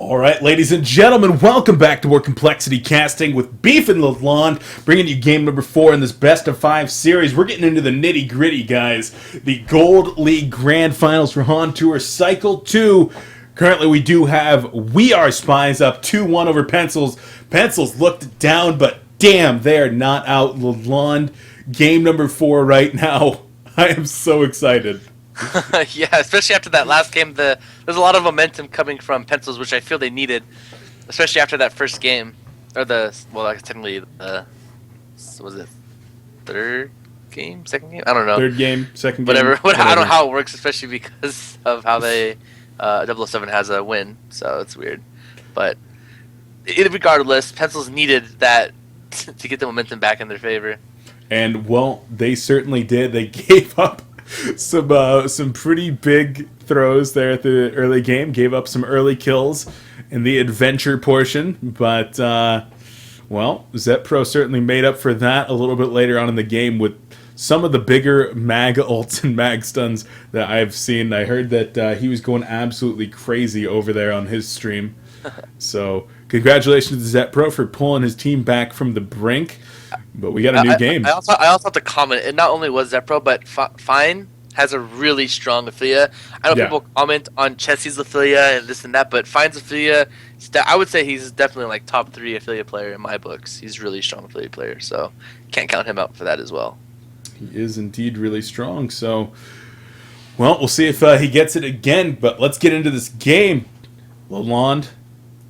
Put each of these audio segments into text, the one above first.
All right, ladies and gentlemen, welcome back to more Complexity Casting with Beef and Lalond, bringing you game number 4 in this best of 5 series. We're getting into the nitty gritty, guys. The Gold League Grand Finals for HoN Tour Cycle 2. Currently, we do have Are Spies up 2-1 over Pencils. Pencils looked down, but damn, they're not out. Lalond, game number 4 right now. I am so excited. Yeah, especially after that last game, there's a lot of momentum coming from Pencils, which I feel they needed, especially after that first game, or technically was it third game, second game? I don't know. Third game, second game. Whatever. I don't know how it works, especially because of how they oo7 has a win, so it's weird. But regardless, Pencils needed that to get the momentum back in their favor. And well, they certainly did. They gave up some pretty big throws there at the early game. Gave up some early kills in the adventure portion, but well, ZetPro certainly made up for that a little bit later on in the game with some of the bigger mag ults and mag stuns that I've seen. I heard that he was going absolutely crazy over there on his stream. So congratulations to ZetPro for pulling his team back from the brink. But we got a new game. I also have to comment. It not only was ZetPro, but Fine has a really strong Ophelia. I know people comment on Chessie's Ophelia and this and that, but Fine's Ophelia, I would say he's definitely like top 3 Ophelia player in my books. He's a really strong Ophelia player, so can't count him out for that as well. He is indeed really strong. So, well, we'll see if he gets it again. But let's get into this game, Lalond.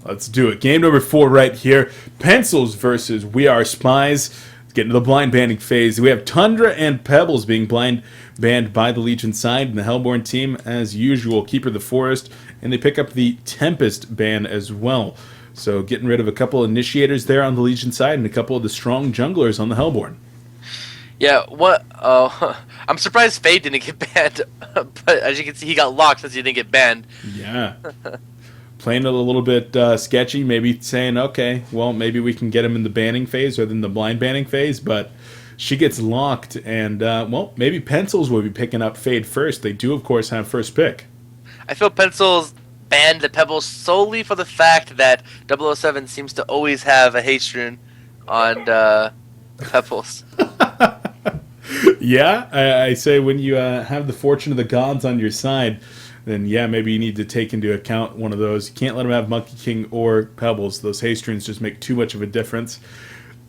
Let's do it. Game number 4 right here. Pencils versus Are Spies. Let's get into the blind banning phase. We have Tundra and Pebbles being blind banned by the Legion side. And the Hellborn team, as usual, Keeper of the Forest. And they pick up the Tempest ban as well. So getting rid of a couple initiators there on the Legion side and a couple of the strong junglers on the Hellborn. Yeah, I'm surprised Fade didn't get banned. But as you can see, he got locked since he didn't get banned. Yeah. Playing it a little bit sketchy, maybe saying, okay, well, maybe we can get him in the banning phase rather than the blind banning phase, but she gets locked, and, well, maybe Pencils will be picking up Fade first. They do, of course, have first pick. I feel Pencils banned the Pebbles solely for the fact that oo7 seems to always have a haste rune on Pebbles. Yeah, I say when you have the fortune of the gods on your side, then yeah, maybe you need to take into account one of those. You can't let them have Monkey King or Pebbles. Those haste runes just make too much of a difference.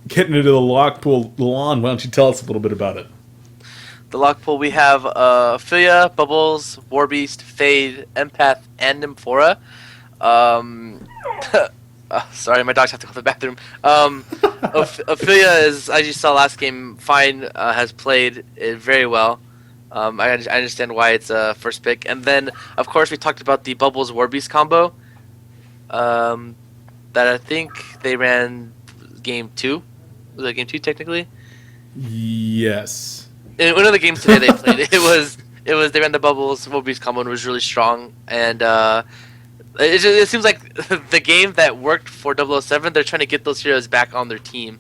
Getting into the lock pool, Lalond, why don't you tell us a little bit about it? The lock pool, we have Ophelia, Bubbles, Warbeast, Fade, Empath, and Nymphora. Sorry, my dogs have to go to the bathroom. Ophelia is, as you saw last game, Fine has played it very well. I understand why it's first pick. And then, of course, we talked about the Bubbles Warbeast combo that I think they ran game 2. Was it game 2 technically? Yes. In one of the games today they played, it was they ran the Bubbles Warbeast combo and it was really strong. And it seems like the game that worked for oo7, they're trying to get those heroes back on their team.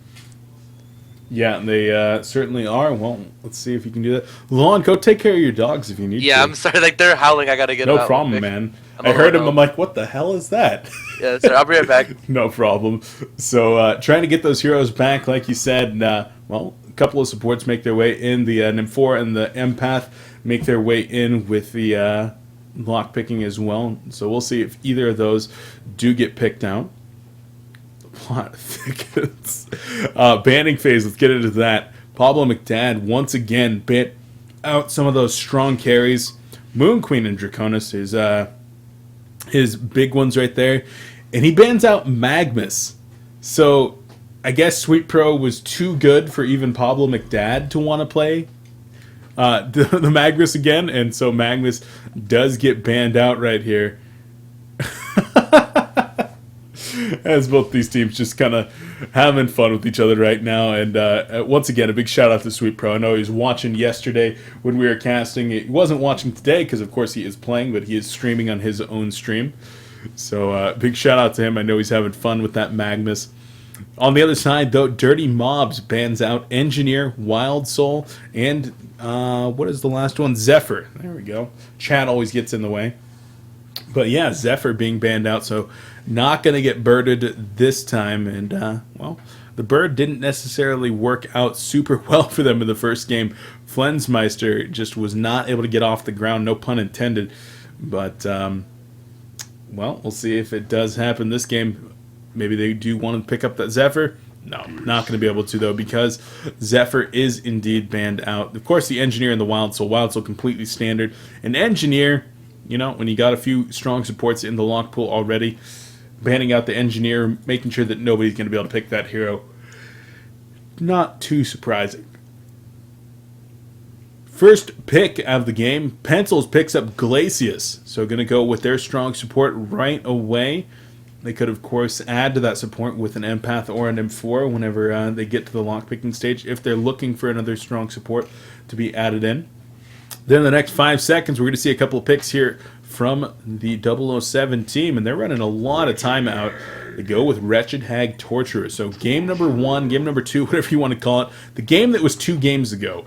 Yeah, they certainly are. Well, let's see if you can do that. Lalond, go take care of your dogs if you need to. Yeah, I'm sorry. Like, they're howling. I gotta get them out. No problem, man. I heard him. I'm like, what the hell is that? Yeah, sorry. I'll be right back. No problem. So, trying to get those heroes back, like you said, well, a couple of supports make their way in. The Nymphora and the Empath make their way in with the lockpicking as well. So we'll see if either of those do get picked out. Plot thickets. Banning phase, let's get into that. Pablo McDad once again bit out some of those strong carries. Moon Queen and Draconis, his big ones right there. And he bans out Magmus. So I guess Sweet Pro was too good for even Pablo McDad to want to play the Magmus again. And so Magmus does get banned out right here. As both these teams just kind of having fun with each other right now. And once again, a big shout out to Sweet Pro. I know he was watching yesterday when we were casting. He wasn't watching today because, of course, he is playing, but he is streaming on his own stream. So big shout out to him. I know he's having fun with that Magmus. On the other side, though, Dirty Mobs bans out Engineer, Wild Soul, and what is the last one? Zephyr. There we go. Chat always gets in the way. But yeah, Zephyr being banned out, so not going to get birded this time. And, well, the bird didn't necessarily work out super well for them in the first game. Flensmeister just was not able to get off the ground, no pun intended. But, well, we'll see if it does happen this game. Maybe they do want to pick up that Zephyr. No, not going to be able to, though, because Zephyr is indeed banned out. Of course, the Engineer and the Wild Soul completely standard. An Engineer, you know, when you got a few strong supports in the lock pool already, banning out the Engineer, making sure that nobody's going to be able to pick that hero, not too surprising. First pick out of the game, Pencils picks up Glacius. So going to go with their strong support right away. They could, of course, add to that support with an Empath or an M4 whenever they get to the lockpicking stage, if they're looking for another strong support to be added in. Then in the next 5 seconds, we're going to see a couple of picks here from the oo7 team, and they're running a lot of time out. They go with Wretched Hag Torturer. So game number 1, game number 2, whatever you want to call it, the game that was 2 games ago,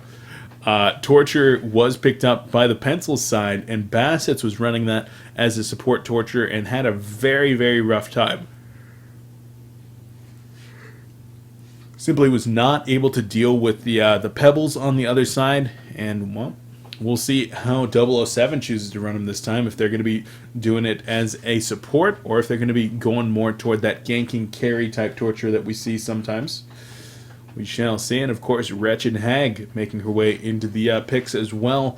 Torture was picked up by the Pencils side, and Bassets was running that as a support Torture and had a very, very rough time. Simply was not able to deal with the Pebbles on the other side, and, well, we'll see how oo7 chooses to run him this time, if they're going to be doing it as a support, or if they're going to be going more toward that ganking carry type Torture that we see sometimes. We shall see. And, of course, Wretched Hag making her way into the picks as well.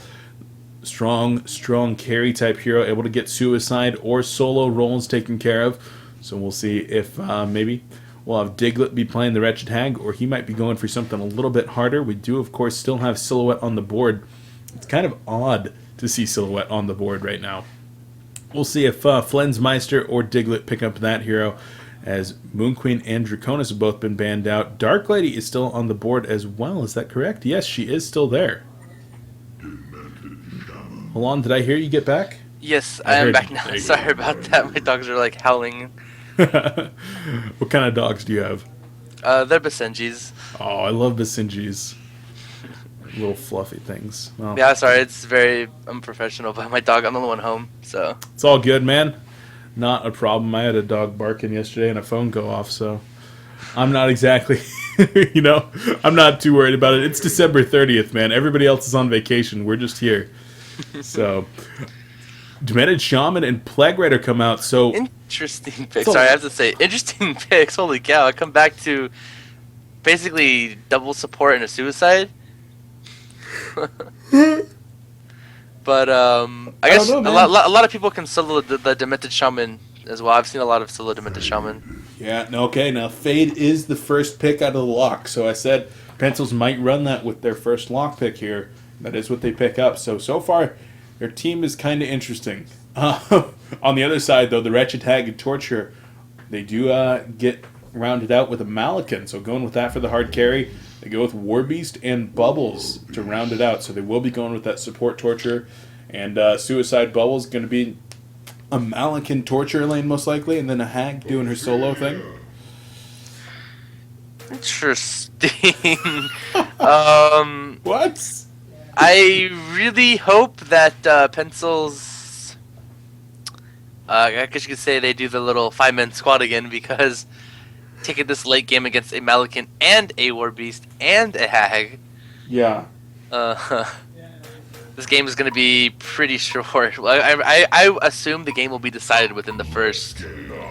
Strong carry type hero, able to get suicide or solo roles taken care of. So we'll see if maybe we'll have Diglett be playing the Wretched Hag, or he might be going for something a little bit harder. We do, of course, still have Silhouette on the board. It's kind of odd to see Silhouette on the board right now. We'll see if Flensmeister or Diglett pick up that hero, as Moon Queen and Draconis have both been banned out. Dark Lady is still on the board as well. Is that correct? Yes, she is still there. Hold on, did I hear you get back? Yes, I am back now. Sorry about that. My dogs are like howling. What kind of dogs do you have? They're Basenjis. Oh, I love Basenjis. Little fluffy things. Well, yeah, sorry, it's very unprofessional, but my dog, I'm the only one home, so. It's all good, man. Not a problem. I had a dog barking yesterday and a phone go off, so I'm not exactly, you know, I'm not too worried about it. It's December 30th, man. Everybody else is on vacation. We're just here. So, Demented Shaman and Plague Rider come out, so... Interesting picks. Sorry, I have to say, interesting picks. Holy cow. I come back to basically double support and a suicide. But I guess a lot of people can solo the Demented Shaman as well. I've seen a lot of solo Demented Shaman. Yeah, okay, now Fade is the first pick out of the lock. So I said Pencils might run that with their first lock pick here. That is what they pick up. So far, their team is kind of interesting. On the other side, though, the Wretched Hag and Torture, they do get rounded out with a Malikan. So going with that for the hard carry. They go with Warbeast and Bubbles to round it out. So they will be going with that support Torture. And Suicide Bubbles going to be a Malikan Torture lane most likely. And then a Hag doing her solo thing. Interesting. What? I really hope that Pencils... I guess you could say they do the little 5-man squad again, because... taking this late game against a Malikan and a Warbeast and a Hag. Yeah. This game is going to be pretty short. I assume the game will be decided within the first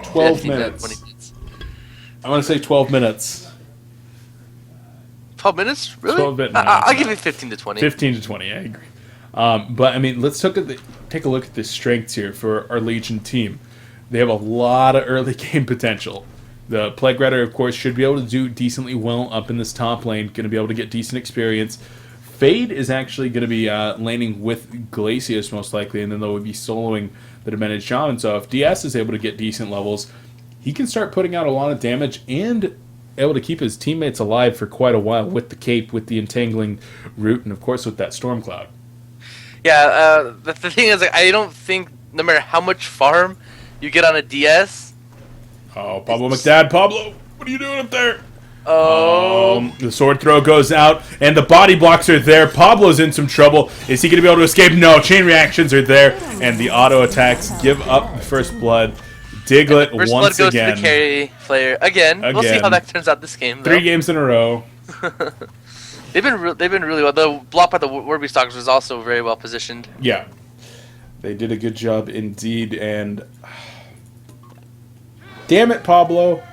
12 minutes. 20 minutes. I want to say 12 minutes. 12 minutes? Really? 12 minutes. I'll give it 15 to 20. 15 to 20, I agree. But, I mean, let's take a look at the strengths here for our Legion team. They have a lot of early game potential. The Plague Rider, of course, should be able to do decently well up in this top lane. Going to be able to get decent experience. Fade is actually going to be laning with Glacius, most likely, and then they'll be soloing the Demented Shaman. So if DS is able to get decent levels, he can start putting out a lot of damage and able to keep his teammates alive for quite a while with the cape, with the entangling root, and, of course, with that Storm Cloud. Yeah, the thing is, I don't think, no matter how much farm you get on a DS... Oh, Pablo McDad. Pablo, what are you doing up there? Oh. The sword throw goes out, and the body blocks are there. Pablo's in some trouble. Is he going to be able to escape? No. Chain reactions are there, and the auto attacks give up the first blood. Diglett First once blood goes again. to the carry player again. We'll see how that turns out this game. Though. 3 games in a row. they've been really well. The block by the Warby Stalkers was also very well positioned. Yeah, they did a good job indeed. And damn it, Pablo!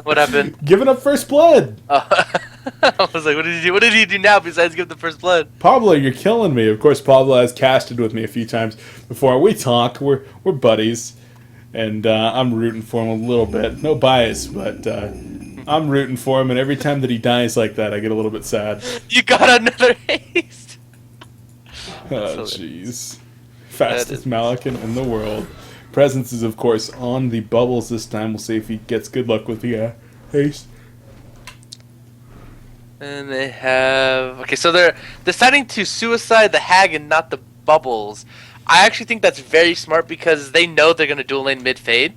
What happened? Giving up first blood. I was like, what did he do? What did he do now besides give the first blood? Pablo, you're killing me. Of course, Pablo has casted with me a few times before. We talk. We're buddies, and I'm rooting for him a little bit. No bias, but I'm rooting for him. And every time that he dies like that, I get a little bit sad. You got another haste. Oh, jeez. Fastest Malacan in the world. Presence is, of course, on the bubbles this time. We'll see if he gets good luck with the haste. And they have... Okay, so they're deciding to suicide the hag and not the bubbles. I actually think that's very smart because they know they're going to dual lane mid-fade.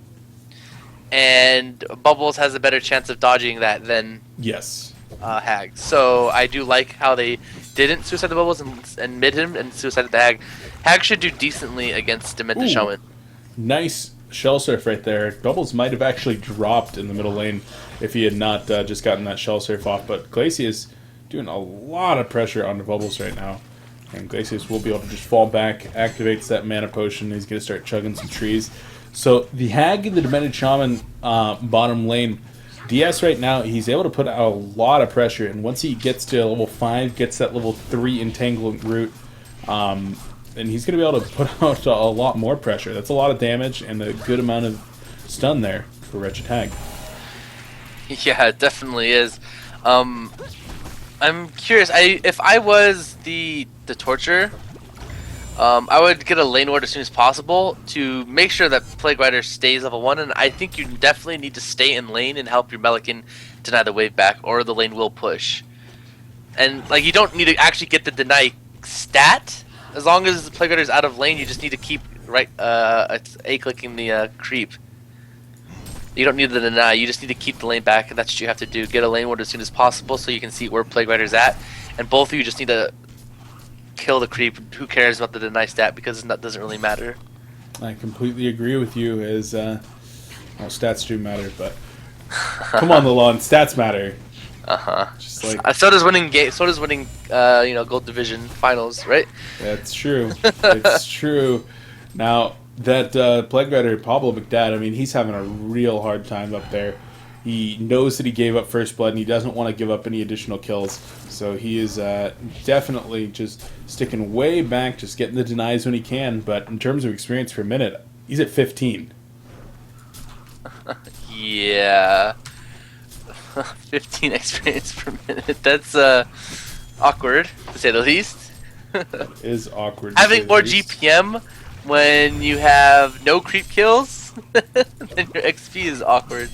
And bubbles has a better chance of dodging that than Yes. hag. So I do like how they didn't suicide the bubbles and mid him and suicided the hag. Hag should do decently against Demented Shaman. Nice shell surf right there. Bubbles might have actually dropped in the middle lane if he had not just gotten that shell surf off. But Glacius doing a lot of pressure on the Bubbles right now. And Glacius will be able to just fall back, activates that mana potion. He's going to start chugging some trees. So the Hag and the Demented Shaman bottom lane, DS right now, he's able to put out a lot of pressure. And once he gets to level 5, gets that level 3 Entanglement Root, and he's going to be able to put out a lot more pressure. That's a lot of damage and a good amount of stun there for Wretched Hag. Yeah, it definitely is. I'm curious. If I was the Torture, I would get a lane ward as soon as possible to make sure that Plague Rider stays level 1. And I think you definitely need to stay in lane and help your Melican deny the wave back, or the lane will push. And like, you don't need to actually get the deny stat. As long as the Plague Rider is out of lane, you just need to keep A-clicking the creep. You don't need the deny, you just need to keep the lane back, and that's what you have to do. Get a lane ward as soon as possible so you can see where Plague Rider's at. And both of you just need to kill the creep. Who cares about the deny stat, because that doesn't really matter. I completely agree with you, as well, stats do matter, but come on, Lalond, stats matter. Just like so does winning gold division finals, right? That's true. It's true. Now that Plague Rider Pablo McDad, I mean, he's having a real hard time up there. He knows that he gave up first blood, and he doesn't want to give up any additional kills. So he is definitely just sticking way back, just getting the denies when he can. But in terms of experience per minute, he's at 15. Yeah. 15 experience per minute. That's awkward, to say the least. It is awkward. Having more GPM when you have no creep kills, then your XP is awkward.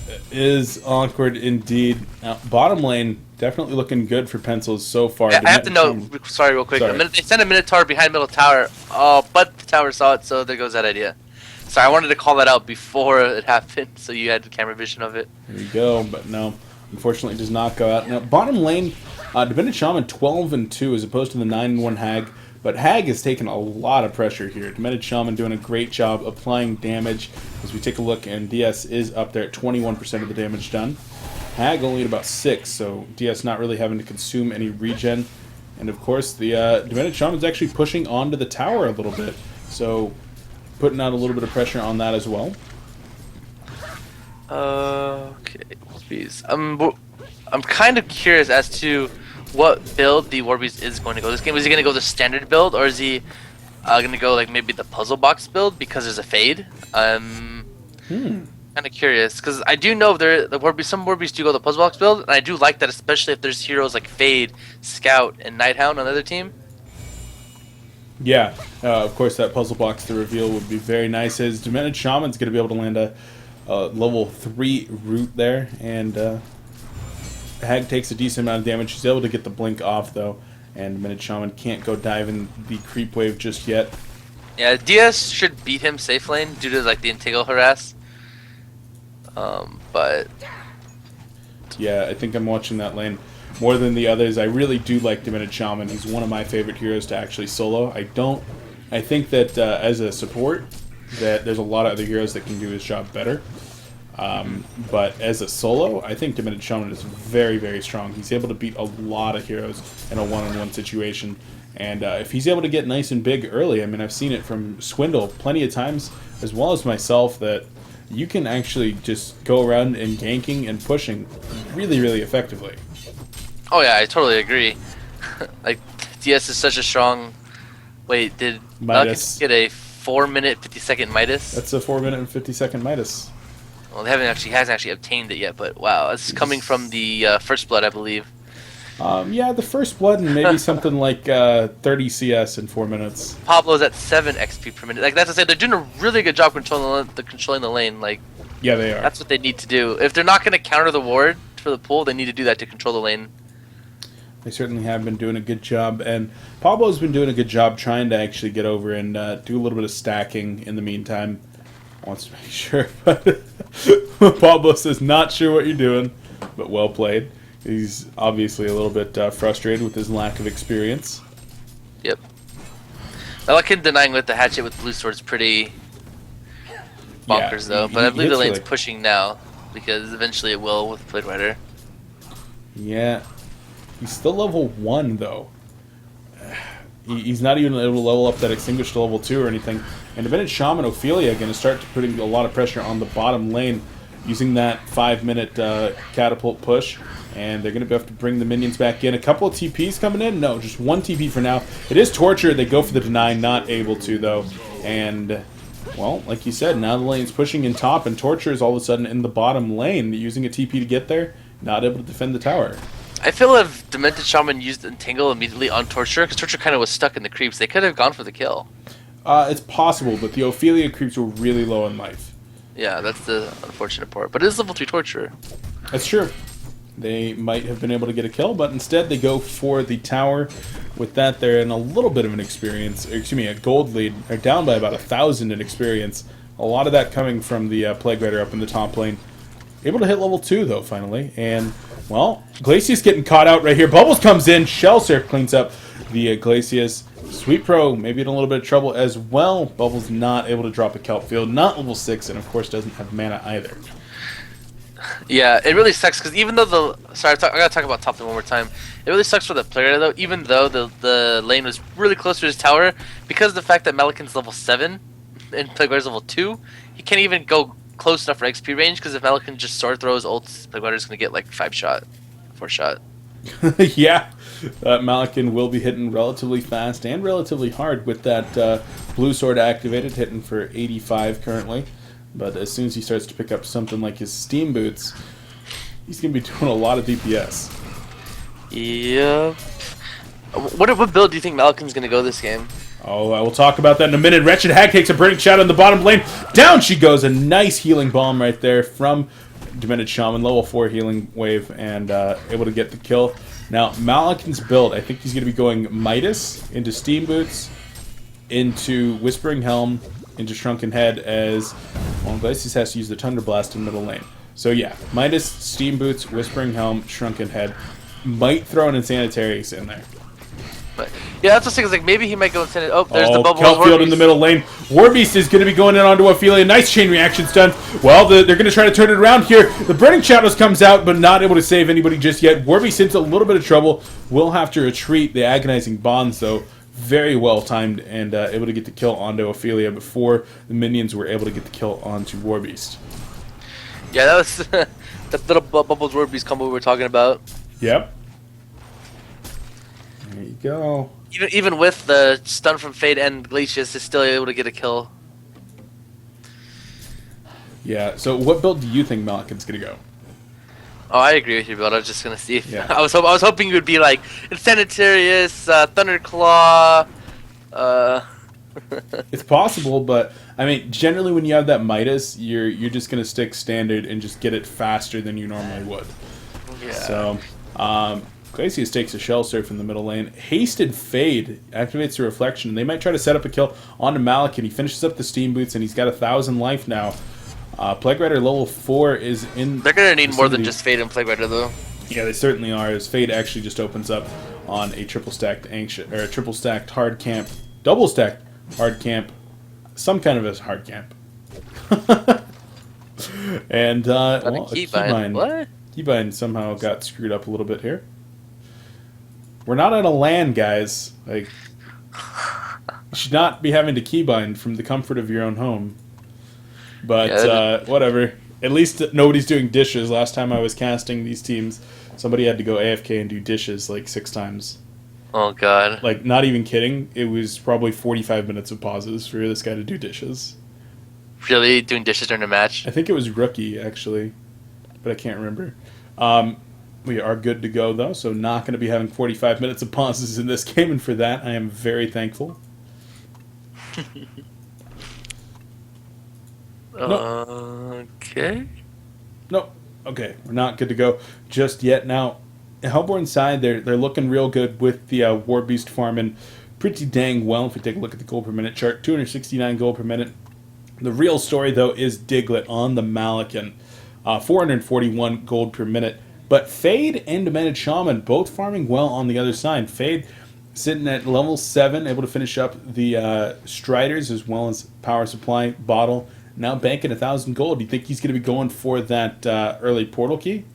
It is awkward indeed. Now, bottom lane, definitely looking good for Pencils so far. Yeah, I have to note, sorry, real quick. Sorry. They sent a Minotaur behind middle tower, but the tower saw it, so there goes that idea. Sorry, I wanted to call that out before it happened, so you had camera vision of it. There you go, but no, unfortunately, it does not go out. Now, bottom lane, Demented Shaman 12-2 as opposed to the 9-1 Hag, but Hag has taken a lot of pressure here. Demented Shaman doing a great job applying damage. As we take a look, and DS is up there at 21% of the damage done. Hag only at about 6, so DS not really having to consume any regen. And of course, the Demented Shaman's actually pushing onto the tower a little bit, so putting out a little bit of pressure on that as well. Okay, please. I'm kind of curious as to what build the Warbeast is going to go this game. Is he going to go the standard build, or is he going to go like maybe the puzzle box build because there's a fade? Kind of curious, because I do know some Warbeasts do go the puzzle box build, and I do like that, especially if there's heroes like Fade, Scout, and Nighthound on the other team. Yeah, of course that puzzle box to reveal would be very nice. As Demented Shaman's going to be able to land a level 3 root there, and Hag takes a decent amount of damage. She's able to get the blink off though, and Demented Shaman can't go dive in the creep wave just yet. Yeah, DS should beat him safe lane due to like the Integral harass. But Yeah, I think I'm watching that lane more than the others. I really do like Diminished Shaman. He's one of my favorite heroes to actually solo. I think that as a support, that there's a lot of other heroes that can do his job better. But as a solo, I think Diminished Shaman is very, very strong. He's able to beat a lot of heroes in a one-on-one situation. And if he's able to get nice and big early, I mean, I've seen it from Swindle plenty of times, as well as myself, that you can actually just go around and ganking and pushing really, really effectively. Oh yeah, I totally agree. Like, DS is such a strong... Wait, did Midas get a 4-minute, 50-second Midas? That's a 4-minute and 50-second Midas. Well, they hasn't actually obtained it yet, but wow, it's coming from the First Blood, I believe. Yeah, the First Blood and maybe something like 30 CS in 4 minutes. Pablo's at 7 XP per minute. Like, that's to say, they're doing a really good job controlling the lane. Like, yeah, they are. That's what they need to do. If they're not going to counter the ward for the pull, they need to do that to control the lane. They certainly have been doing a good job, and Pablo's been doing a good job trying to actually get over and do a little bit of stacking in the meantime. Wants to make sure, but Pablo says not sure what you're doing, but well played. He's obviously a little bit frustrated with his lack of experience. Yep. Lalond denying with the hatchet with blue sword is pretty bonkers, though. But I believe the lane's pushing now, because eventually it will with Blade Rider. Yeah. He's still level 1, though. He's not even able to level up that Extinguish to level 2 or anything. And Diminished Shaman Ophelia going to start putting a lot of pressure on the bottom lane using that 5-minute catapult push. And they're going to have to bring the minions back in. A couple of TPs coming in? No, just one TP for now. It is Torture. They go for the deny, not able to, though. And, well, like you said, now the lane's pushing in top, and Torture is all of a sudden in the bottom lane, using a TP to get there, not able to defend the tower. I feel if Demented Shaman used Entangle immediately on Torture, because Torture kind of was stuck in the creeps, they could have gone for the kill. It's possible, but the Ophelia creeps were really low in life. Yeah, that's the unfortunate part. But it is level 3 Torture. That's true. They might have been able to get a kill, but instead they go for the tower. With that, they're in a little bit of an experience, a gold lead. They're down by about 1,000 in experience. A lot of that coming from the Plague Rider up in the top lane. Able to hit level 2, though, finally. And, well, Glacius getting caught out right here. Bubbles comes in. Shell Surf cleans up the Glacius. Sweet Pro maybe in a little bit of trouble as well. Bubbles not able to drop a Kelp Field. Not level 6, and of course doesn't have mana either. Yeah, it really sucks because even though the... Sorry, I gotta talk about top lane one more time. It really sucks for the player, though, even though the lane was really close to his tower, because of the fact that Melican's level 7 and Plague Rider's level 2, he can't even go close enough for XP range, because if Melican just sword throws ults, Plague Rider's gonna get like 4 shot. Yeah, Malikan will be hitting relatively fast and relatively hard with that blue sword activated, hitting for 85 currently. But as soon as he starts to pick up something like his Steam Boots, he's going to be doing a lot of DPS. Yeah. What build do you think Malikan's going to go this game? Oh, I will talk about that in a minute. Wretched Hag takes a burning shot on the bottom lane. Down she goes. A nice healing bomb right there from Demented Shaman. Level 4 healing wave and able to get the kill. Now, Malikan's build, I think he's going to be going Midas into Steam Boots, into Whispering Helm, into Shrunken Head as, well, Glacius has to use the Thunder Blast in middle lane. So yeah, Midas, Steam Boots, Whispering Helm, Shrunken Head. Might throw an Insanitarius in there. But, yeah, that's the thing. Is like maybe he might go Insanitarius. Oh, there's the bubble. Kelfield in the middle lane. Warbeast is going to be going in onto Ophelia. Nice chain reactions done. Well, they're going to try to turn it around here. The Burning Shadows comes out, but not able to save anybody just yet. Warbeast into a little bit of trouble. Will have to retreat. The Agonizing Bonds, though, very well timed and able to get the kill onto Ophelia before the minions were able to get the kill onto Warbeast. Yeah, that was that little Bubbles Warbeast combo we were talking about. Yep. There you go. Even with the stun from Fade and Glacius, is still able to get a kill. Yeah, so what build do you think Malikan's going to go? Oh, I agree with you, but I was just gonna see if Yeah. I was hoping you would be like Insanitarius, Thunderclaw. It's possible, but I mean, generally when you have that Midas, you're just gonna stick standard and just get it faster than you normally would. Yeah. So, Glacius takes a Shell Surf in the middle lane. Hasted Fade activates the Reflection, and they might try to set up a kill onto Malikan. He finishes up the Steam Boots, and he's got 1,000 life now. Plague Rider level 4 is in. They're gonna need more than vicinity. just Fade and Plague Rider though. Yeah, they certainly are. As Fade actually just opens up on a triple stacked hard camp, double stacked hard camp, some kind of a hard camp. And well, a keybind. What? Keybind somehow got screwed up a little bit here. We're not on a LAN, guys. Like, you should not be having to keybind from the comfort of your own home. But Yeah, whatever. At least nobody's doing dishes. Last time I was casting these teams, somebody had to go AFK and do dishes like 6 times. Oh god. Like, not even kidding. It was probably 45 minutes of pauses for this guy to do dishes. Really doing dishes during a match? I think it was Rookie, actually. But I can't remember. We are good to go, though, so not going to be having 45 minutes of pauses in this game, and for that, I am very thankful. Okay. Nope. Okay, we're not good to go just yet. Now, Hellborn side, they're looking real good with the War Beast farming pretty dang well. If we take a look at the gold per minute chart, 269 gold per minute. The real story, though, is Diglett on the Malakan, 441 gold per minute. But Fade and Demented Shaman both farming well on the other side. Fade sitting at level 7, able to finish up the Striders as well as Power Supply Bottle. Now banking 1,000 gold. Do you think he's going to be going for that early portal key?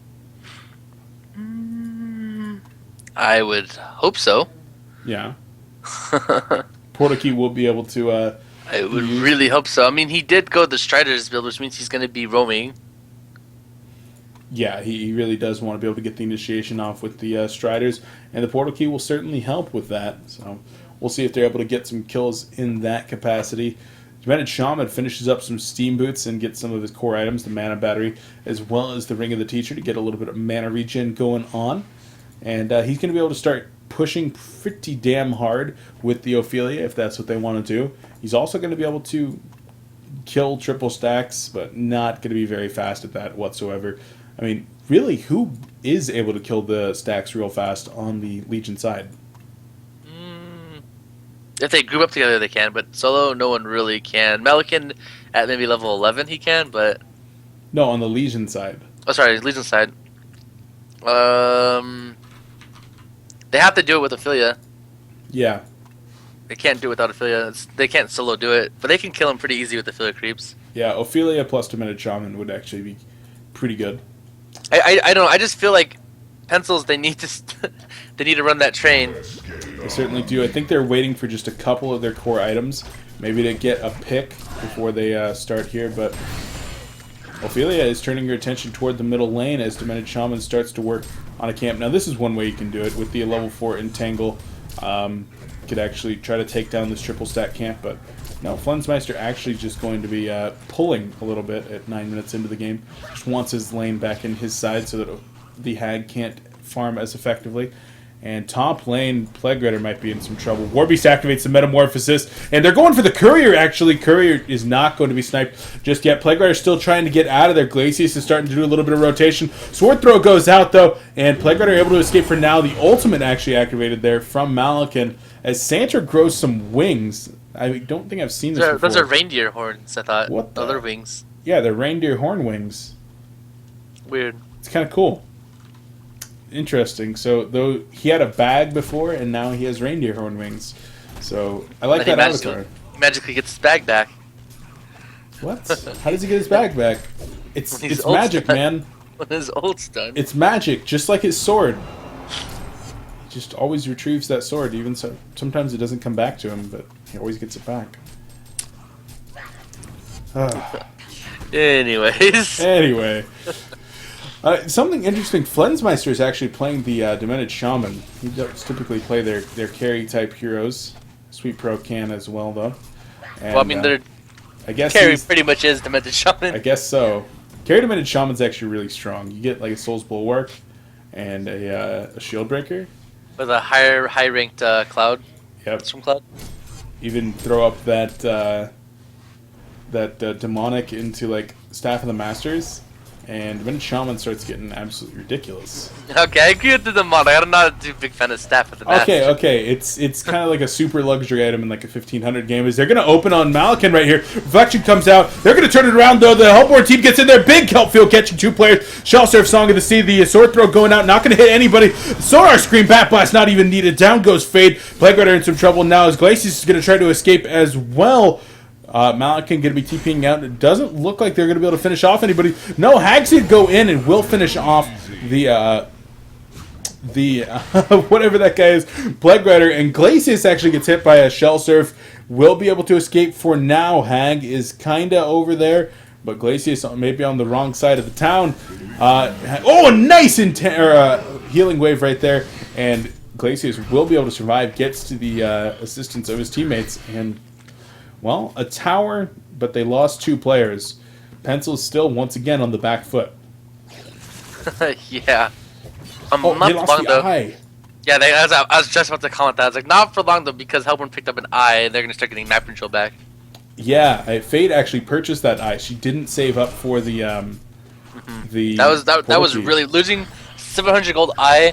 I would hope so. Yeah. Portal key will be able to... I would really hope so. I mean, he did go the Striders build, which means he's going to be roaming. Yeah, he really does want to be able to get the initiation off with the Striders, and the portal key will certainly help with that. So we'll see if they're able to get some kills in that capacity. Demented Shaman finishes up some Steam Boots and gets some of his core items, the Mana Battery, as well as the Ring of the Teacher to get a little bit of mana regen going on. And he's going to be able to start pushing pretty damn hard with the Ophelia if that's what they want to do. He's also going to be able to kill triple stacks, but not going to be very fast at that whatsoever. I mean, really, who is able to kill the stacks real fast on the Legion side? If they group up together, they can, but solo, no one really can. Melican at maybe level 11, he can, but... No, on the Legion side. Oh, sorry, Legion side. They have to do it with Ophelia. Yeah. They can't do it without Ophelia. They can't solo do it, but they can kill him pretty easy with Ophelia creeps. Yeah, Ophelia plus Demented Shaman would actually be pretty good. I don't know. I just feel like pencils. They need to they need to run that train. They certainly do. I think they're waiting for just a couple of their core items, maybe to get a pick before they start here. But Ophelia is turning her attention toward the middle lane as Demented Shaman starts to work on a camp. Now this is one way you can do it with the level 4 Entangle. Could actually try to take down this triple stack camp, but no, Flensmeister actually just going to be pulling a little bit at 9 minutes into the game. Just wants his lane back in his side so that the Hag can't farm as effectively. And top lane, Plague Rider might be in some trouble. Warbeast activates the Metamorphosis, and they're going for the Courier, actually. Courier is not going to be sniped just yet. Plague Rider still trying to get out of there. Glacius is starting to do a little bit of rotation. Sword Throw goes out, though, and Plague Rider able to escape for now. The ultimate actually activated there from Malakan as Santa grows some wings. I don't think I've seen this before. Those are reindeer horns, I thought. What the? Other wings. Yeah, they're reindeer horn wings. Weird. It's kind of cool. Interesting. So, though he had a bag before, and now he has reindeer horn wings. So, I like that avatar. He magically gets his bag back. What? How does he get his bag back? It's magic, man. When his ult's done. It's magic, just like his sword. He just always retrieves that sword, even so. Sometimes it doesn't come back to him, but he always gets it back. Anyways. Anyway. Something interesting, Flensmeister is actually playing the Demented Shaman. He does typically play their carry-type heroes. Sweet Pro can as well, though. And, well, I mean, their carry pretty much is Demented Shaman. I guess so. Carry Demented Shaman's actually really strong. You get like a Soul's Bulwark and a Shield Breaker. With a high-ranked Cloud. Yep. From Cloud. Even throw up that demonic into like Staff of the Masters. And when Shaman starts getting absolutely ridiculous. Okay, I agree with the mod. I'm not a big fan of staff at the match. Okay. It's kind of like a super luxury item in like a 1500 game. Is they're going to open on Malikan right here. Reflection comes out. They're going to turn it around, though. The Hellborn team gets in there. Big kelp field catching 2 players. Shell Surf, Song of the Sea. The sword throw going out. Not going to hit anybody. Sonar Scream, Bat Blast not even needed. Down goes Fade. Plague Rider in some trouble now as Glacius is going to try to escape as well. Malikan going to be TPing out. It doesn't look like they're going to be able to finish off anybody. No, Hagseed go in and will finish off the whatever that guy is, Plague Rider, and Glacius actually gets hit by a Shell Surf. Will be able to escape for now. Hag is kind of over there, but Glacius maybe on the wrong side of the town. A nice healing wave right there, and Glacius will be able to survive. Gets to the assistance of his teammates, and well, a tower, but they lost 2 players. Pencil's still once again on the back foot. Yeah. They lost the eye. Yeah, I was just about to comment that. I was like, not for long though, because Hellborn picked up an eye, they're gonna start getting map control back. Yeah, Fade actually purchased that eye. She didn't save up for the that was really losing 700 gold eye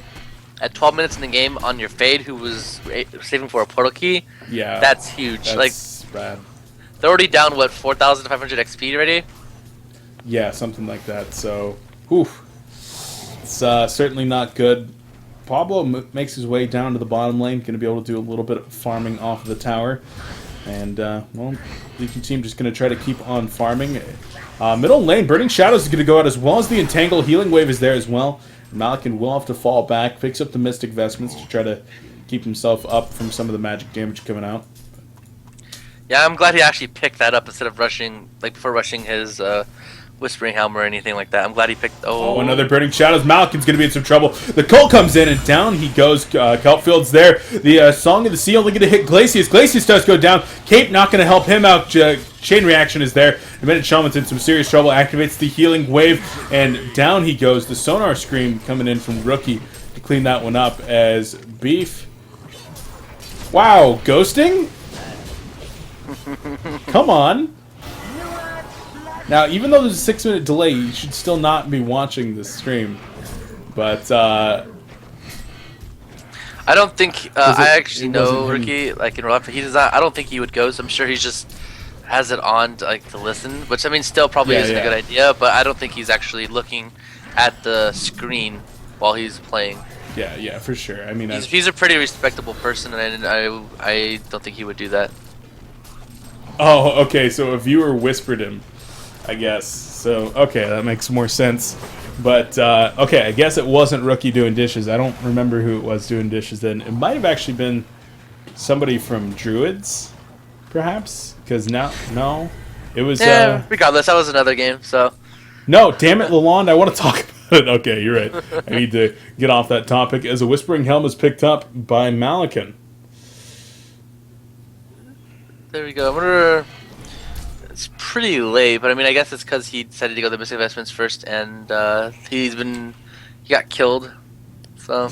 at 12 minutes in the game on your Fade, who was saving for a portal key. Yeah, that's huge. That's rad. They're already down, what, 4,500 XP already? Yeah, something like that. So, it's certainly not good. Pablo makes his way down to the bottom lane, going to be able to do a little bit of farming off of the tower. And, well, Legion team just going to try to keep on farming. Middle lane, Burning Shadows is going to go out as well as the Entangle. Healing Wave is there as well. Malikan will have to fall back, picks up the Mystic Vestments to try to keep himself up from some of the magic damage coming out. Yeah, I'm glad he actually picked that up instead of rushing, like before rushing his Whispering Helm or anything like that. I'm glad he picked. Oh, another Burning Shadows. Malikan's going to be in some trouble. The Cult comes in and down he goes. Kelpfield's there. The Song of the Sea only going to hit Glacius. Glacius does go down. Cape not going to help him out. Chain Reaction is there. The minute Shaman's in some serious trouble. Activates the Healing Wave and down he goes. The Sonar Scream coming in from Rookie to clean that one up as Beef. Wow, ghosting? Come on. Now, even though there's a 6-minute delay, you should still not be watching this stream. But, I don't think, I actually know Ricky, like, in real life, he does not, I don't think he would ghost. I'm sure he just has it on, to listen. Which, I mean, still probably isn't a good idea, but I don't think he's actually looking at the screen while he's playing. Yeah, for sure. I mean, he's a pretty respectable person, and I don't think he would do that. Oh, okay, so a viewer whispered him, I guess. So, okay, that makes more sense. But, okay, I guess it wasn't Rookie doing dishes. I don't remember who it was doing dishes then. It might have actually been somebody from Druids, perhaps? Because now, no. It was, regardless, that was another game, so. No, damn it, Lalond, I want to talk about it. Okay, you're right. I need to get off that topic as a Whispering Helm is picked up by Malikan. There we go. I wonder. It's pretty late, but I mean, I guess it's because he decided to go the Mystic Investments first, and he got killed. So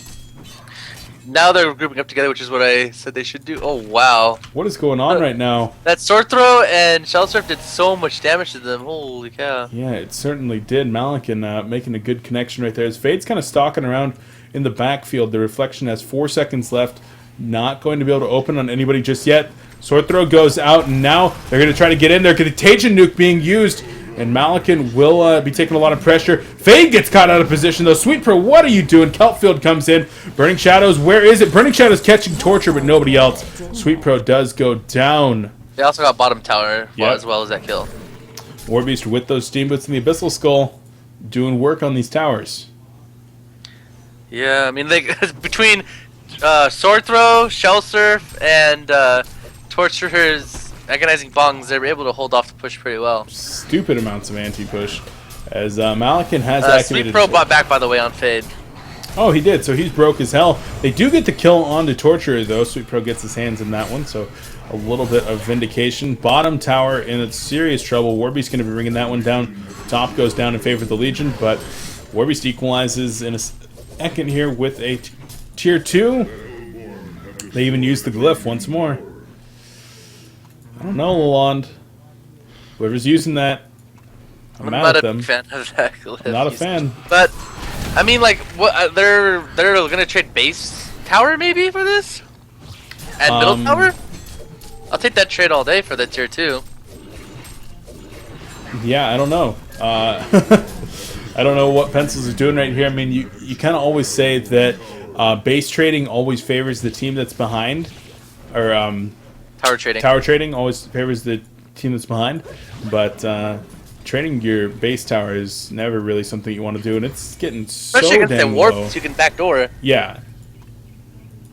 now they're grouping up together, which is what I said they should do. Oh wow! What is going on right now? That Sword Throw and Shell Surf did so much damage to them. Holy cow! Yeah, it certainly did. Malikan making a good connection right there. As Fade's kind of stalking around in the backfield. The Reflection has 4 seconds left. Not going to be able to open on anybody just yet. Sword Throw goes out, and now they're going to try to get in there. Contagion Nuke being used, and Malikan will be taking a lot of pressure. Fade gets caught out of position, though. Sweet Pro, what are you doing? Kelpfield comes in. Burning Shadows, where is it? Burning Shadows catching Torture, but nobody else. Sweet Pro does go down. They also got bottom tower as well as that kill. Warbeast with those Steam Boots and the Abyssal Skull doing work on these towers. Yeah, I mean, between Sword Throw, Shell Surf, and Torturer's Agonizing Bongs, they were able to hold off the push pretty well. Stupid amounts of anti-push. As Malikan has activated... Sweet Pro bought back, by the way, on Fade. Oh, he did, so he's broke as hell. They do get the kill onto Torturer, though. Sweet Pro gets his hands in that one, so a little bit of vindication. Bottom tower in serious trouble. Warbeast's going to be bringing that one down. Top goes down in favor of the Legion, but Warbeast equalizes in a second here with a Tier 2. They even use the Glyph once more. I don't know, Lalond. Whoever's using that, I'm mad at them. Fan of that glyph. Not a fan. But I mean, like, what they're gonna trade base tower maybe for this, and middle tower. I'll take that trade all day for the tier 2. Yeah, I don't know. I don't know what Pencils are doing right here. I mean, you kind of always say that base trading always favors the team that's behind, or tower trading. Tower trading always favors the team that's behind, but trading your base tower is never really something you want to do, and it's getting especially so against the damn warp, low. so you can backdoor. Yeah.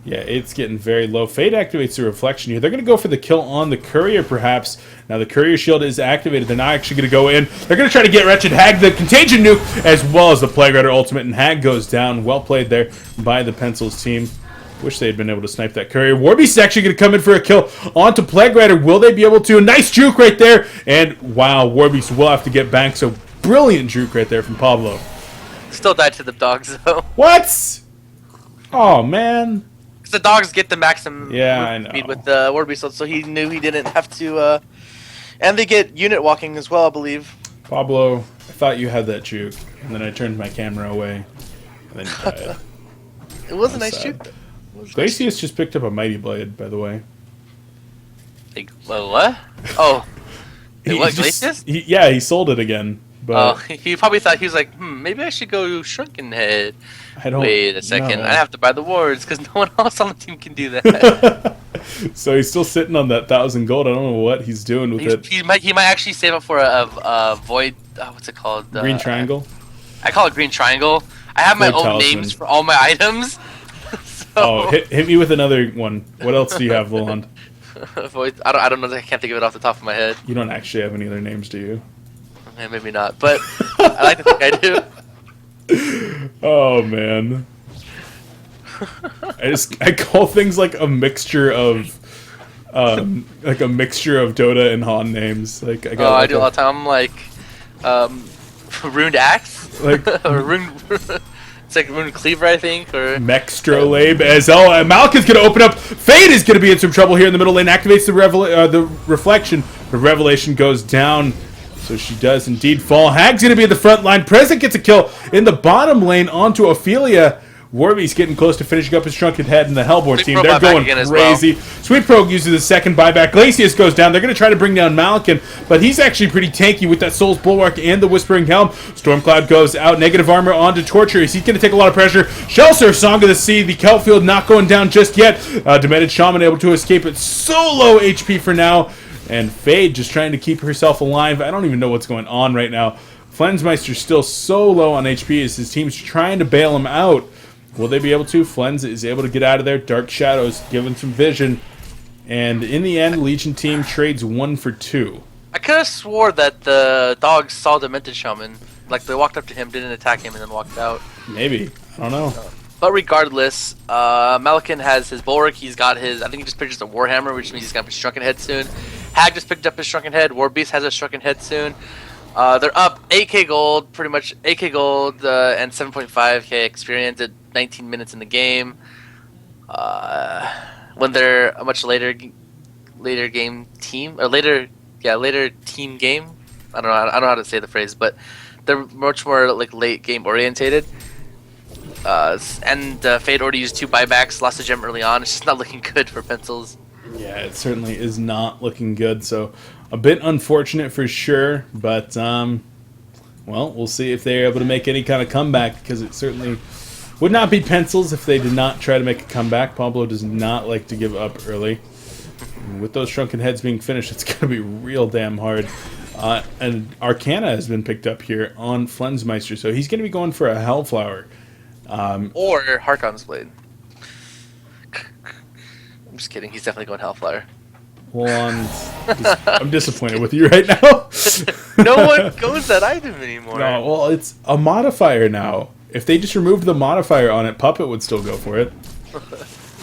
Yeah, it's getting very low. Fade activates the reflection here. They're going to go for the kill on the courier, perhaps. Now, the courier shield is activated. They're not actually going to go in. They're going to try to get Wretched Hag the contagion nuke, as well as the Plague Rider ultimate, and Hag goes down. Well played there by the Pencils team. Wish they had been able to snipe that courier. Warbeast is actually going to come in for a kill onto Plague Rider. Will they be able to? Nice juke right there. And, wow, Warbeast will have to get banked. So, brilliant juke right there from Pablo. Still died to the dogs, though. What? Oh, man. The dogs get the maximum I speed know. with the Ward Beast, so he knew he didn't have to. And they get unit walking as well, I believe. Pablo, I thought you had that juke, and then I turned my camera away, and then you died. It was a That's nice sad. juke. Glacius just picked up a Mighty Blade, by the way. Like, what? Oh, He what, just- Glacius? yeah, he sold it again, but Oh, he probably thought he was like, maybe I should go Shrunken Head. I don't. Wait a second, know. I have to buy the wards because no one else on the team can do that. So he's still sitting on that 1,000 gold. I don't know what he's doing with it. He might actually save up for a void. What's it called? Green triangle. I call it green triangle. I have my Void own talisman. names for all my items. So, Oh, hit me with another one. What else do you have, Lalond? void. I don't know. I can't think of it off the top of my head. You don't actually have any other names, do you? Maybe not, but I like to think I do. Oh man. I call things like a mixture of Dota and HoN names. Like I got I do all the time. I'm like, ruined axe, Like- or rune. It's like rune cleaver, I think, or Mextrolabe as Malk is going to open up. Fade is going to be in some trouble here in the middle lane. Activates the reflection. The revelation goes down. So she does indeed fall. Hag's going to be at the front line. Present gets a kill in the bottom lane onto Ophelia. Warby's getting close to finishing up his Shrunken Head, and the Hellboard Sweet team, Pro they're buyback going again as crazy. Sweet Pro uses the second buyback. Glacius goes down. They're going to try to bring down Malkin, but he's actually pretty tanky with that Soul's Bulwark and the Whispering Helm. Stormcloud goes out. Negative armor onto Torture. He's going to take a lot of pressure. Shellsurf, Song of the Sea. The Kelpfield not going down just yet. Demented Shaman able to escape it. So low HP for now. And Fade just trying to keep herself alive. I don't even know what's going on right now. Flensmeister's still so low on HP as his team's trying to bail him out. Will they be able to? Flens is able to get out of there. Dark Shadows give him some vision. And in the end, Legion team trades 1 for 2. I could have swore that the dogs saw Demented Shaman. Like, they walked up to him, didn't attack him, and then walked out. Maybe. I don't know. But regardless, Malakin has his Bulwark. He's got his, I think he just picked up a Warhammer, which means he's got his Shrunken Head soon. Hag just picked up his Shrunken Head. Warbeast has a Shrunken Head soon. They're up 8k gold, pretty much 8k gold and 7.5k experience at 19 minutes in the game. When they're a much later game team, or later team game. I don't know how to say the phrase, but they're much more like late game orientated. And Fade already used 2 buybacks, lost a gem early on. It's just not looking good for Pencils. Yeah, it certainly is not looking good. So a bit unfortunate for sure. But, well, we'll see if they're able to make any kind of comeback, because it certainly would not be Pencils if they did not try to make a comeback. Pablo does not like to give up early. And with those Shrunken Heads being finished, it's going to be real damn hard. And Arcana has been picked up here on Flensmeister, so he's going to be going for a Hellflower. Or Harkon's Blade. I'm just kidding. He's definitely going Hellflower. Hold on. I'm disappointed with you right now. No one goes that item anymore. No, well, it's a modifier now. If they just removed the modifier on it, Puppet would still go for it.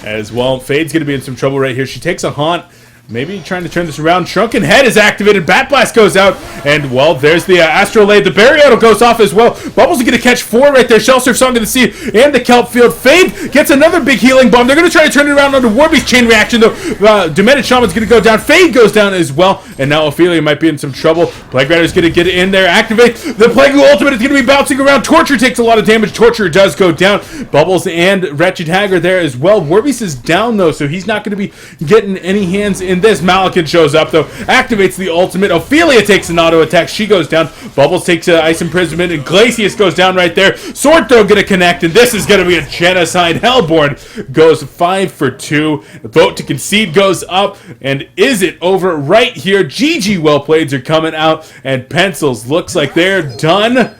As well, Fade's going to be in some trouble right here. She takes a Haunt. Maybe trying to turn this around. Shrunken Head is activated. Bat Blast goes out. And, well, there's the Astrolabe. The Barry Auto goes off as well. Bubbles are going to catch 4 right there. Shell Surf, Song of the Sea, and the Kelp Field. Fade gets another big healing bomb. They're going to try to turn it around onto Warby's chain reaction, though. Demented Shaman's going to go down. Fade goes down as well. And now Ophelia might be in some trouble. Plague Rider's going to get in there. Activate. The Plague Ultimate is going to be bouncing around. Torture takes a lot of damage. Torture does go down. Bubbles and Wretched Hag are there as well. Warby's is down, though, so he's not going to be getting any hands in this. Malakin shows up, though, activates the ultimate. Ophelia takes an auto attack. She goes down. Bubbles takes Ice Imprisonment, and Glacius goes down right there. Sword Throw going to connect, and this is going to be a genocide. Hellborn goes 5 for 2. The vote to concede goes up, and is it over right here? GG well playeds are coming out, and Pencils looks like they're done.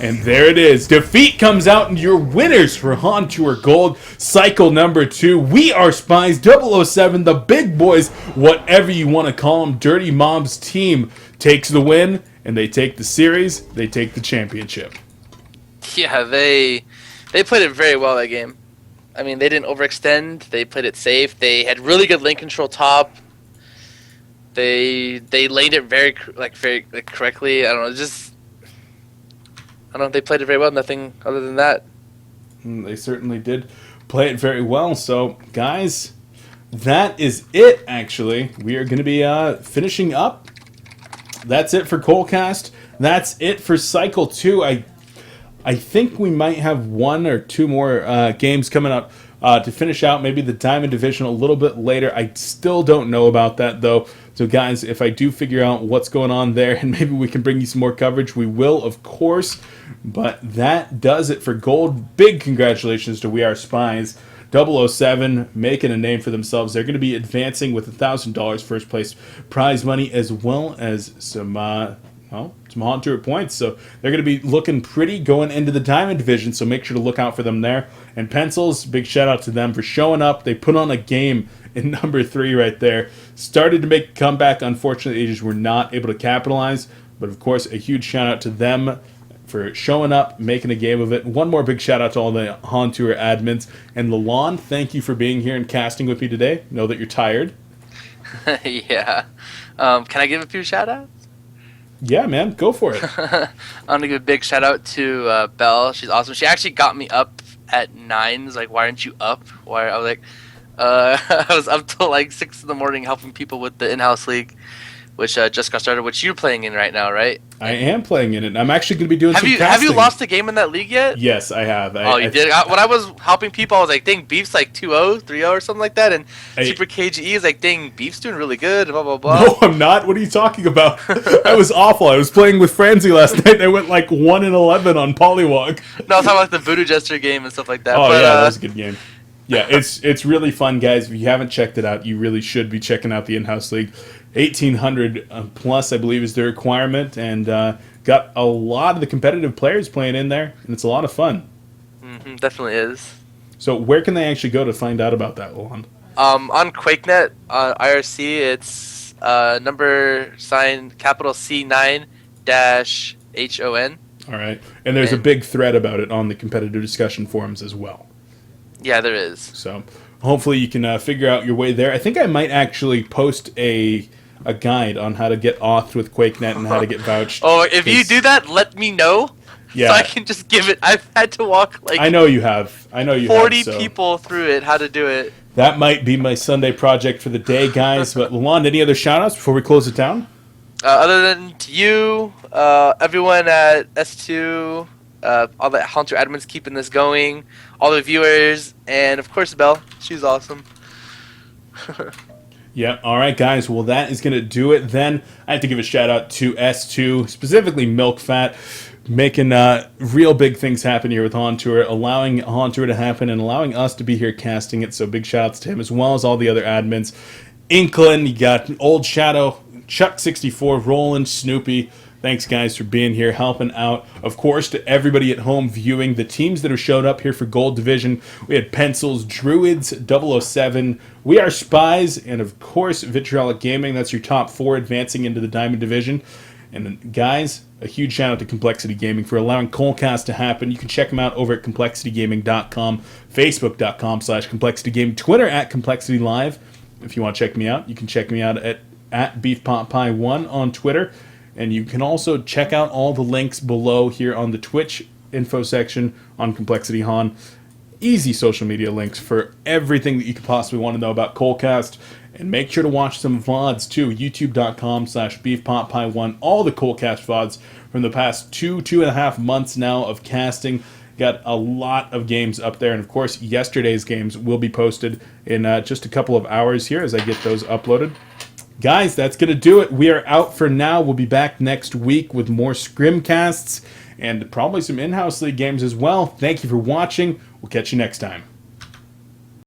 And there it is. Defeat comes out, and your winners for HoN Tour Gold, cycle number 2. We Are Spies, oo7, the big boys, whatever you want to call them. Dirty Mob's team takes the win, and they take the series. They take the championship. Yeah, they played it very well that game. I mean, they didn't overextend. They played it safe. They had really good lane control top. They laned it very correctly. I don't know, they played it very well. Nothing other than that. They certainly did play it very well. So, guys, that is it, actually. We are going to be finishing up. That's it for coLcast. That's it for Cycle 2. I think we might have 1 or 2 more games coming up to finish out maybe the Diamond Division a little bit later. I still don't know about that, though. So, guys, if I do figure out what's going on there and maybe we can bring you some more coverage, we will, of course. But that does it for gold. Big congratulations to We Are Spies. oo7 making a name for themselves. They're going to be advancing with $1,000 first place prize money, as well as some HoN Tour points. So they're going to be looking pretty going into the Diamond Division, so make sure to look out for them there. And Pencils, big shout out to them for showing up. They put on a game in number 3 right there. Started to make a comeback. Unfortunately, they just were not able to capitalize. But of course, a huge shout out to them for showing up, making a game of it. One more big shout out to all the HoN Tour admins. And Lalond, thank you for being here and casting with me today. Know that you're tired. Yeah. Can I give a few shout outs? Yeah, man, go for it. I'm gonna give a big shout out to Belle. She's awesome. She actually got me up at 9. Like, why aren't you up? Why? I was like, I was up till like 6 in the morning helping people with the in-house league, which just got started. Which you're playing in right now, right? I am playing in it. I'm actually going to be doing some casting. Have you lost a game in that league yet? Yes, I have. You did? When I was helping people, I was like, dang, Beef's like 2-0, 3-0 or something like that. And Super KGE is like, dang, Beef's doing really good, blah, blah, blah. No, I'm not. What are you talking about? I was awful. I was playing with Franzi last night, and I went like 1-11 on Polywog. No, I was talking about like the Voodoo Jester game and stuff like that. Oh, yeah, that was a good game. Yeah, it's really fun, guys. If you haven't checked it out, you really should be checking out the in-house league. 1,800 plus, I believe, is the requirement, and got a lot of the competitive players playing in there, and it's a lot of fun. Mm-hmm, definitely is. So where can they actually go to find out about that, Lalond? On QuakeNet, IRC, it's number sign capital C9-HON. All right, and there's a big thread about it on the competitive discussion forums as well. Yeah, there is. So hopefully you can figure out your way there. I think I might actually post a guide on how to get authed with QuakeNet and how to get vouched. Oh, if you do that, let me know. Yeah. So I can just give it. I've had to walk like I know you have 40 people through it, how to do it. That might be my Sunday project for the day, guys. But Lalond, any other shout-outs before we close it down? Other than to you, everyone at S2, all the HoN Tour admins keeping this going, all the viewers, and of course Belle. She's awesome. Yeah, all right, guys. Well, that is going to do it then. I have to give a shout-out to S2, specifically Milk Fat, making real big things happen here with HoN Tour, allowing HoN Tour to happen and allowing us to be here casting it. So big shout-outs to him, as well as all the other admins. Inklin, you got Old Shadow, Chuck64, Roland, Snoopy. Thanks, guys, for being here, helping out. Of course, to everybody at home viewing, the teams that have showed up here for Gold Division. We had Pencils, Druids, oo7, We Are Spies, and, of course, Vitriolic Gaming. That's your top 4 advancing into the Diamond Division. And, guys, a huge shout-out to Complexity Gaming for allowing coLcast to happen. You can check them out over at ComplexityGaming.com, Facebook.com/ComplexityGaming, Twitter @ComplexityLive. if you want to check me out, you can check me out at BeefPotPie1 on Twitter. And you can also check out all the links below here on the Twitch info section on Complexity HoN. Easy social media links for everything that you could possibly want to know about coLcast. And make sure to watch some VODs too. YouTube.com/BeefPotPie1. All the coLcast VODs from the past 2.5 months now of casting. Got a lot of games up there. And of course, yesterday's games will be posted in just a couple of hours here as I get those uploaded. Guys, that's going to do it. We are out for now. We'll be back next week with more scrimcasts and probably some in-house league games as well. Thank you for watching. We'll catch you next time.